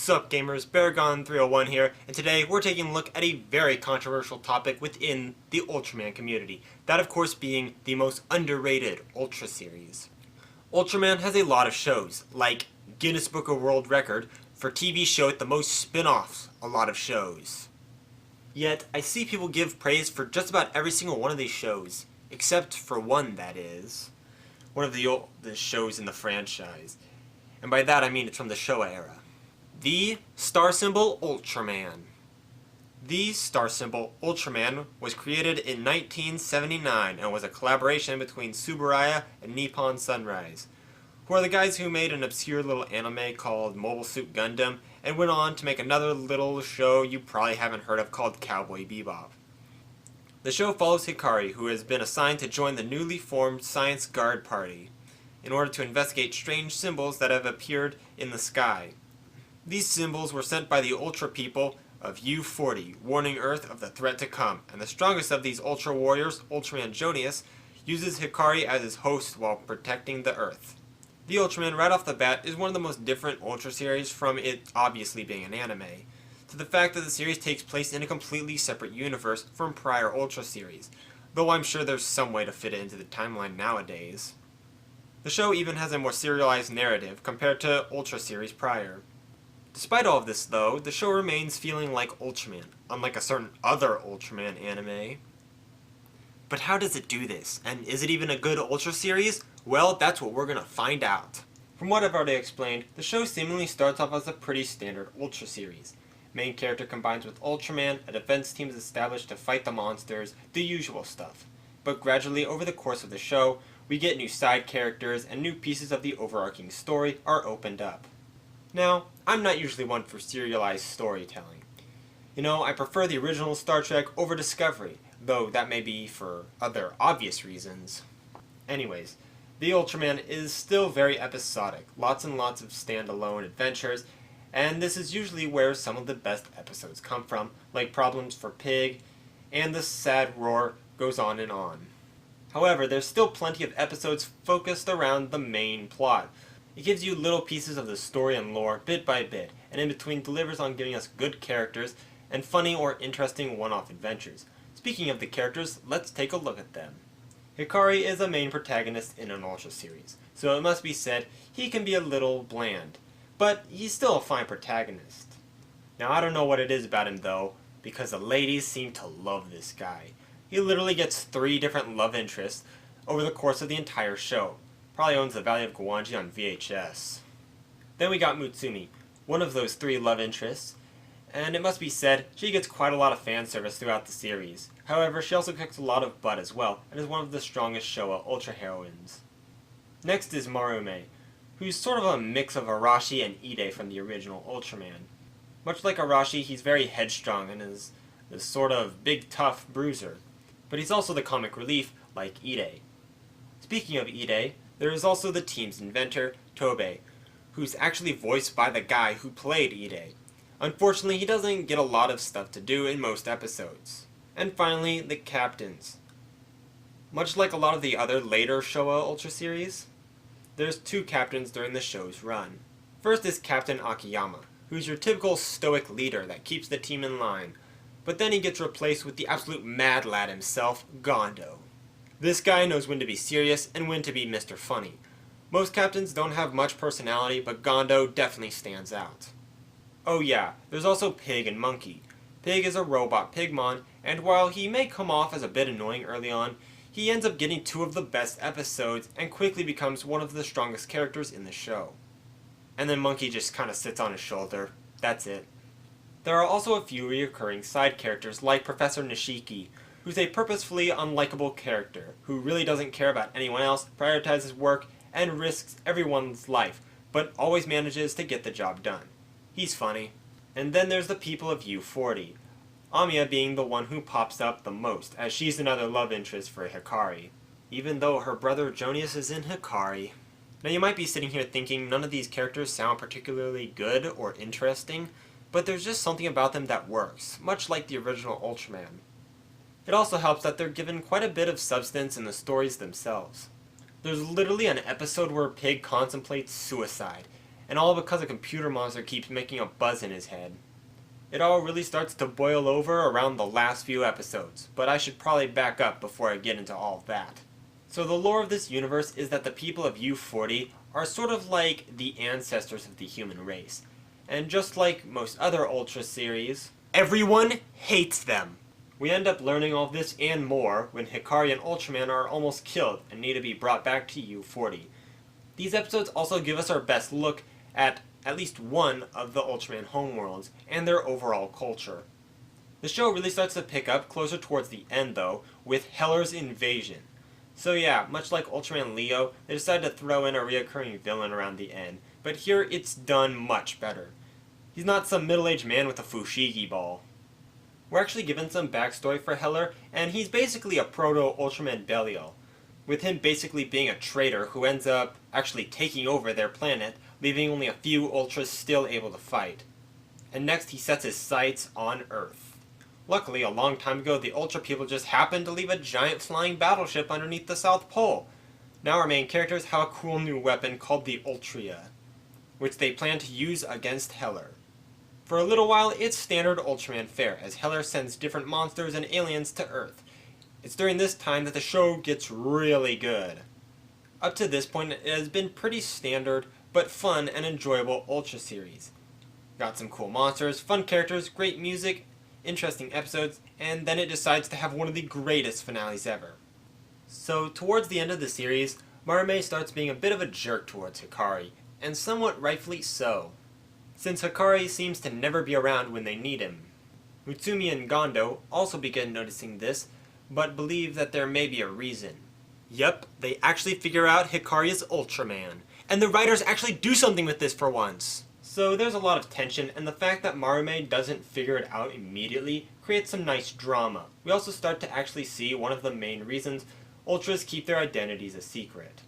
Sup gamers, Baragon301 here, and today we're taking a look at a very controversial topic within the Ultraman community. That of course being the most underrated Ultra series. Ultraman has a lot of shows, like Guinness Book of World Record for TV show with the most spin-offs, a lot of shows. Yet, I see people give praise for just about every single one of these shows, except for one, that is. One of the shows in the franchise. And by that I mean it's from the Showa era. The star symbol Ultraman. The star symbol Ultraman was created in 1979 and was a collaboration between Tsuburaya and Nippon Sunrise, who are the guys who made an obscure little anime called Mobile Suit Gundam and went on to make another little show you probably haven't heard of called Cowboy Bebop. The show follows Hikari, who has been assigned to join the newly formed Science Guard Party in order to investigate strange symbols that have appeared in the sky. These symbols were sent by the Ultra people of U-40, warning Earth of the threat to come, and the strongest of these Ultra warriors, Ultraman Jonius, uses Hikari as his host while protecting the Earth. The Ultraman, right off the bat, is one of the most different Ultra series from it obviously being an anime, to the fact that the series takes place in a completely separate universe from prior Ultra series, though I'm sure there's some way to fit it into the timeline nowadays. The show even has a more serialized narrative compared to Ultra series prior. Despite all of this though, the show remains feeling like Ultraman, unlike a certain other Ultraman anime. But how does it do this? And is it even a good Ultra series? Well, that's what we're gonna find out. From what I've already explained, the show seemingly starts off as a pretty standard Ultra series. Main character combines with Ultraman, a defense team is established to fight the monsters, the usual stuff. But gradually, over the course of the show, we get new side characters and new pieces of the overarching story are opened up. Now, I'm not usually one for serialized storytelling. You know, I prefer the original Star Trek over Discovery, though that may be for other obvious reasons. Anyways, the Ultraman is still very episodic, lots and lots of standalone adventures, and this is usually where some of the best episodes come from, like Problems for Pig, and the sad roar goes on and on. However, there's still plenty of episodes focused around the main plot. It gives you little pieces of the story and lore, bit by bit, and in between delivers on giving us good characters and funny or interesting one-off adventures. Speaking of the characters, let's take a look at them. Hikari is a main protagonist in an Ultra series, so it must be said he can be a little bland, but he's still a fine protagonist. Now I don't know what it is about him though, because the ladies seem to love this guy. He literally gets 3 different love interests over the course of the entire show. Probably owns the Valley of Gwanji on VHS. Then we got Mutsumi, one of those 3 love interests, and it must be said, she gets quite a lot of fan service throughout the series. However, she also kicks a lot of butt as well, and is one of the strongest Showa Ultra heroines. Next is Marume, who's sort of a mix of Arashi and Ide from the original Ultraman. Much like Arashi, he's very headstrong and is this sort of big tough bruiser, but he's also the comic relief like Ide. Speaking of Ide, there is also the team's inventor, Tobe, who's actually voiced by the guy who played Ide. Unfortunately, he doesn't get a lot of stuff to do in most episodes. And finally, the captains. Much like a lot of the other later Showa Ultra series, there's 2 captains during the show's run. First is Captain Akiyama, who's your typical stoic leader that keeps the team in line, but then he gets replaced with the absolute mad lad himself, Gondo. This guy knows when to be serious and when to be Mr. Funny. Most captains don't have much personality, but Gondo definitely stands out. Oh yeah, there's also Pig and Monkey. Pig is a robot pigmon, and while he may come off as a bit annoying early on, he ends up getting 2 of the best episodes and quickly becomes one of the strongest characters in the show. And then Monkey just kinda sits on his shoulder. That's it. There are also a few recurring side characters like Professor Nishiki, who's a purposefully unlikable character, who really doesn't care about anyone else, prioritizes work, and risks everyone's life, but always manages to get the job done. He's funny. And then there's the people of U-40, Amiya being the one who pops up the most, as she's another love interest for Hikari, even though her brother Jonius is in Hikari. Now you might be sitting here thinking none of these characters sound particularly good or interesting, but there's just something about them that works, much like the original Ultraman. It also helps that they're given quite a bit of substance in the stories themselves. There's literally an episode where Pig contemplates suicide, and all because a computer monster keeps making a buzz in his head. It all really starts to boil over around the last few episodes, but I should probably back up before I get into all of that. So the lore of this universe is that the people of U40 are sort of like the ancestors of the human race. And just like most other Ultra series, everyone hates them. We end up learning all this and more when Hikari and Ultraman are almost killed and need to be brought back to U40. These episodes also give us our best look at least one of the Ultraman homeworlds and their overall culture. The show really starts to pick up closer towards the end though, with Heller's invasion. So yeah, much like Ultraman Leo, they decided to throw in a reoccurring villain around the end, but here it's done much better. He's not some middle-aged man with a fushigi ball. We're actually given some backstory for Heller, and he's basically a proto-Ultraman Belial, with him basically being a traitor who ends up actually taking over their planet, leaving only a few Ultras still able to fight. And next he sets his sights on Earth. Luckily, a long time ago, the Ultra people just happened to leave a giant flying battleship underneath the South Pole. Now our main characters have a cool new weapon called the Ultria, which they plan to use against Heller. For a little while, it's standard Ultraman fare, as Heller sends different monsters and aliens to Earth. It's during this time that the show gets really good. Up to this point, it has been pretty standard, but fun and enjoyable Ultra series. Got some cool monsters, fun characters, great music, interesting episodes, and then it decides to have one of the greatest finales ever. So, towards the end of the series, Marume starts being a bit of a jerk towards Hikari, and somewhat rightfully so, since Hikari seems to never be around when they need him. Mutsumi and Gondo also begin noticing this, but believe that there may be a reason. Yep, they actually figure out Hikari is Ultraman, and the writers actually do something with this for once. So there's a lot of tension, and the fact that Marume doesn't figure it out immediately creates some nice drama. We also start to actually see one of the main reasons Ultras keep their identities a secret.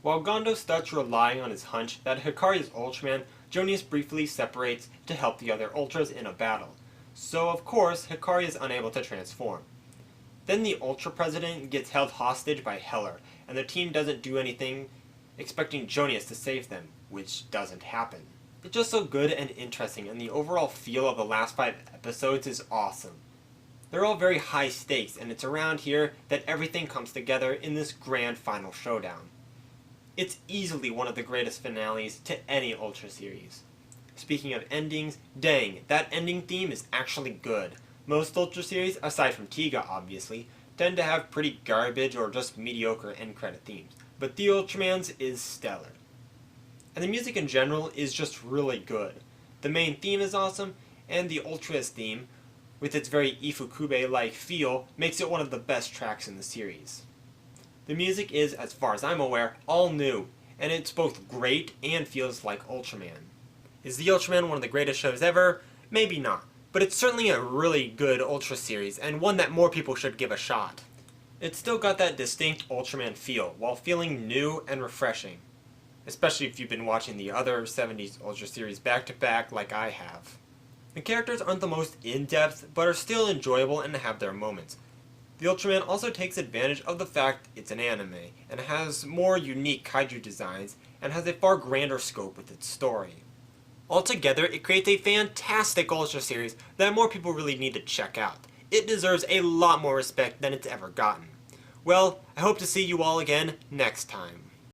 While Gondo starts relying on his hunch that Hikari is Ultraman, Jonius briefly separates to help the other Ultras in a battle. So of course, Hikari is unable to transform. Then the Ultra President gets held hostage by Heller, and the team doesn't do anything, expecting Jonius to save them, which doesn't happen. It's just so good and interesting, and the overall feel of the last 5 episodes is awesome. They're all very high stakes, and it's around here that everything comes together in this grand final showdown. It's easily one of the greatest finales to any Ultra series. Speaking of endings, dang, that ending theme is actually good. Most Ultra series, aside from Tiga obviously, tend to have pretty garbage or just mediocre end credit themes, but the Ultraman's is stellar. And the music in general is just really good. The main theme is awesome, and the Ultra's theme, with its very Ifukube-like feel, makes it one of the best tracks in the series. The music is, as far as I'm aware, all new, and it's both great and feels like Ultraman. Is the Ultraman one of the greatest shows ever? Maybe not, but it's certainly a really good Ultra series, and one that more people should give a shot. It's still got that distinct Ultraman feel, while feeling new and refreshing. Especially if you've been watching the other 70s Ultra series back to back like I have. The characters aren't the most in-depth, but are still enjoyable and have their moments. The Ultraman also takes advantage of the fact it's an anime, and has more unique kaiju designs, and has a far grander scope with its story. Altogether, it creates a fantastic Ultra series that more people really need to check out. It deserves a lot more respect than it's ever gotten. Well, I hope to see you all again next time.